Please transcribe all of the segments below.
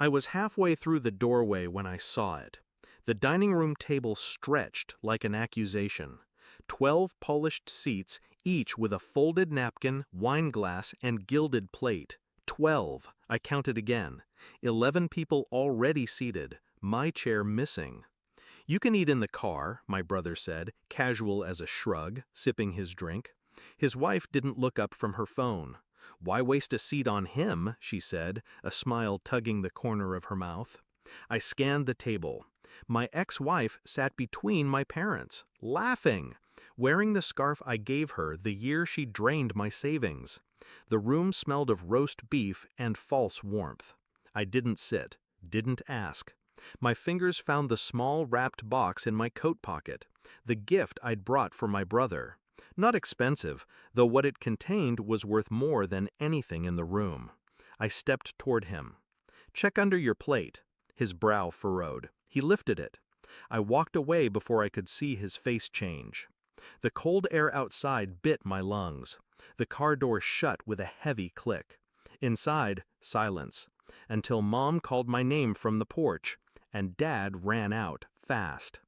I was halfway through the doorway when I saw it. The dining room table stretched like an accusation. 12 polished seats, each with a folded napkin, wine glass, and gilded plate. 12. I counted again. 11 people already seated, my chair missing. "You can eat in the car," my brother said, casual as a shrug, sipping his drink. His wife didn't look up from her phone. "Why waste a seat on him?" she said, a smile tugging the corner of her mouth. I scanned the table. My ex-wife sat between my parents, laughing, wearing the scarf I gave her the year she drained my savings. The room smelled of roast beef and false warmth. I didn't sit, didn't ask. My fingers found the small wrapped box in my coat pocket, the gift I'd brought for my brother. Not expensive, though what it contained was worth more than anything in the room. I stepped toward him. "Check under your plate." His brow furrowed. He lifted it. I walked away before I could see his face change. The cold air outside bit my lungs. The car door shut with a heavy click. Inside, silence, until Mom called my name from the porch, and Dad ran out, fast.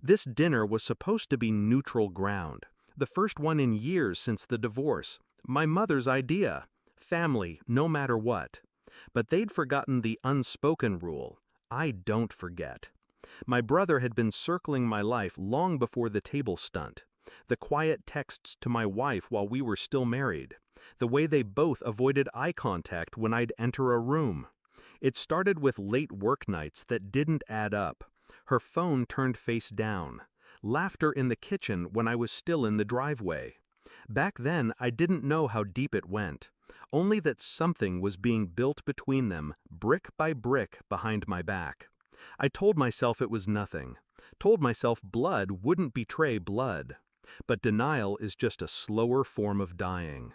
This dinner was supposed to be neutral ground. The first one in years since the divorce. My mother's idea. Family, no matter what. But they'd forgotten the unspoken rule. I don't forget. My brother had been circling my life long before the table stunt. The quiet texts to my wife while we were still married. The way they both avoided eye contact when I'd enter a room. It started with late work nights that didn't add up. Her phone turned face down. Laughter in the kitchen when I was still in the driveway. Back then, I didn't know how deep it went, only that something was being built between them, brick by brick, behind my back. I told myself it was nothing, told myself blood wouldn't betray blood. But denial is just a slower form of dying.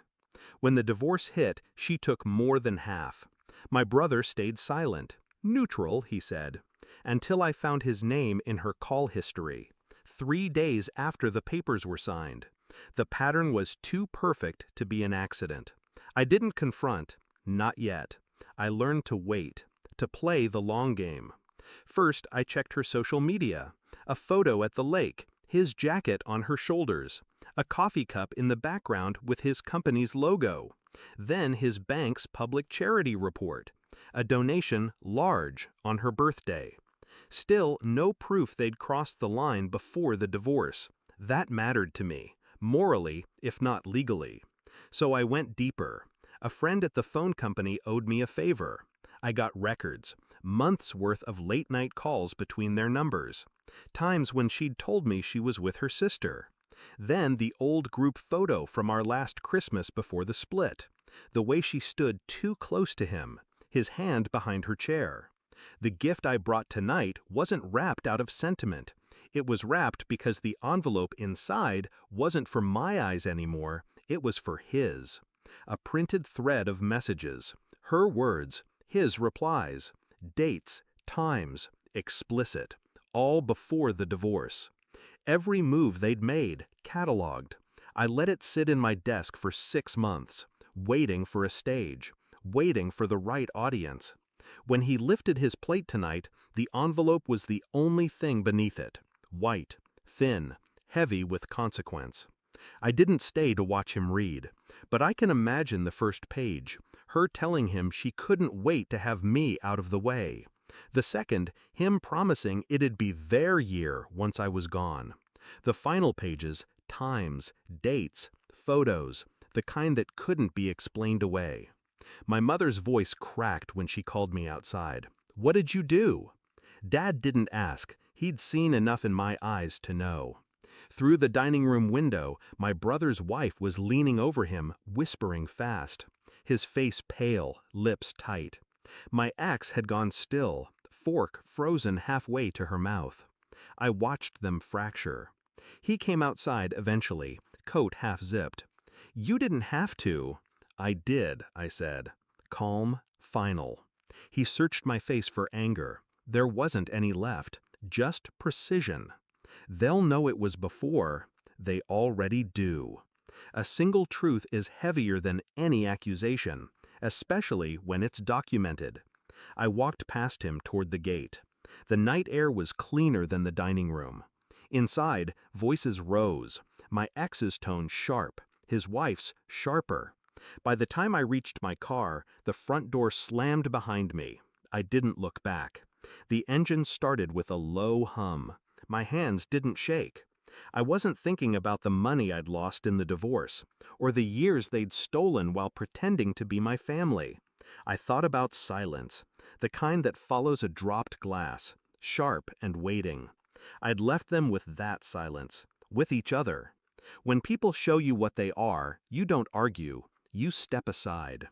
When the divorce hit, she took more than half. My brother stayed silent. Neutral, he said, until I found his name in her call history. 3 days after the papers were signed. The pattern was too perfect to be an accident. I didn't confront, not yet. I learned to wait, to play the long game. First, I checked her social media. A photo at the lake, his jacket on her shoulders, a coffee cup in the background with his company's logo. Then his bank's public charity report, a donation large on her birthday. Still, no proof they'd crossed the line before the divorce. That mattered to me, morally, if not legally. So I went deeper. A friend at the phone company owed me a favor. I got records, months' worth of late-night calls between their numbers. Times when she'd told me she was with her sister. Then the old group photo from our last Christmas before the split. The way she stood too close to him, his hand behind her chair. The gift I brought tonight wasn't wrapped out of sentiment. It was wrapped because the envelope inside wasn't for my eyes anymore, it was for his. A printed thread of messages. Her words, his replies. Dates, times, explicit. All before the divorce. Every move they'd made, cataloged. I let it sit in my desk for 6 months, waiting for a stage, waiting for the right audience. When he lifted his plate tonight, the envelope was the only thing beneath it. White, thin, heavy with consequence. I didn't stay to watch him read, but I can imagine the first page, her telling him she couldn't wait to have me out of the way. The second, him promising it'd be their year once I was gone. The final pages, times, dates, photos, the kind that couldn't be explained away. My mother's voice cracked when she called me outside. "What did you do?" Dad didn't ask. He'd seen enough in my eyes to know. Through the dining room window, my brother's wife was leaning over him, whispering fast. His face pale, lips tight. My axe had gone still, fork frozen halfway to her mouth. I watched them fracture. He came outside eventually, coat half-zipped. "You didn't have to." "I did," I said. Calm, final. He searched my face for anger. There wasn't any left, just precision. They'll know it was before. They already do. A single truth is heavier than any accusation, especially when it's documented. I walked past him toward the gate. The night air was cleaner than the dining room. Inside, voices rose, my ex's tone sharp, his wife's sharper. By the time I reached my car, the front door slammed behind me. I didn't look back. The engine started with a low hum. My hands didn't shake. I wasn't thinking about the money I'd lost in the divorce, or the years they'd stolen while pretending to be my family. I thought about silence, the kind that follows a dropped glass, sharp and waiting. I'd left them with that silence, with each other. When people show you what they are, you don't argue, you step aside.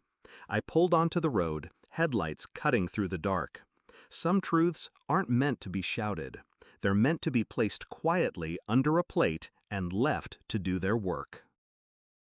I pulled onto the road, headlights cutting through the dark. Some truths aren't meant to be shouted. They're meant to be placed quietly under a plate and left to do their work.